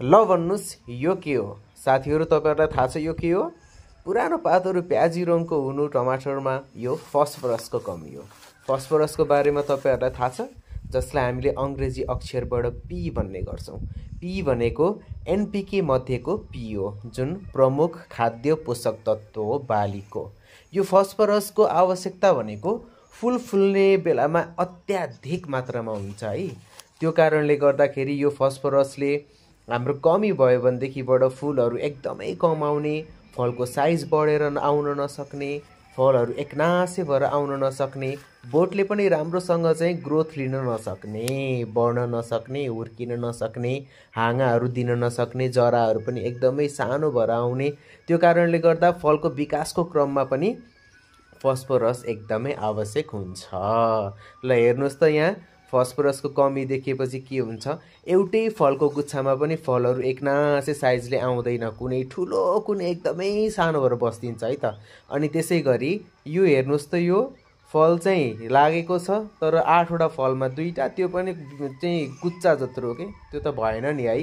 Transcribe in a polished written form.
ल भन्नुस् यो के हो साथीहरु, तपाईहरुलाई थाहा छ यो के हो? पुरानो पातहरु प्याजी रङको हुनु टमाटरमा यो फस्फरसको कमी हो। फस्फरसको बारेमा तपाईहरुलाई थाहा छ, जसलाई हामीले अंग्रेजी अक्षरबाट पी भन्ने गर्छौं। पी भनेको एनपीके मध्येको पी हो, जुन प्रमुख खाद्य पोषक तत्व हो बालीको। यो फस्फरसको आवश्यकता भनेको फूल फुल्ने बेलामा अत्याधिक मात्रामा हुन्छ है। त्यो कारणले गर्दाखेरि यो फस्फरसले हाम्रो कमी भयो भनेदेखिबाट फूलहरु एकदमै कम आउने, फलको साइज बढेर आउन नसक्ने, फलहरु एकनासे भएर आउन नसक्ने, बोटले पनि राम्रोसँग चाहिँ ग्रोथ लिन नसक्ने, बढ्न नसक्ने, हुर्किन नसक्ने, हाँगाहरु दिन नसक्ने, जराहरु पनि एकदमै सानो भएर आउने। त्यो कारणले गर्दा फलको विकासको क्रममा पनि फस्फरस एकदमै आवश्यक हुन्छ। ल हेर्नुस् त यहाँ फस्फरसको कमी देखेपछि के हुन्छ? एउटै फलको गुच्छामा पनि फलहरु एकनासे साइजले आउँदैन, कुनै ठुलो कुनै एकदमै सानो भएर बस्दिन्छ है त। अनि त्यसैगरी यो हेर्नुस् त यो फल चाहिँ लागेको छ, तर 8 वटा फलमा 2टा, त्यो पनि चाहिँ गुच्चा जत्रो के, त्यो त भएन नि है।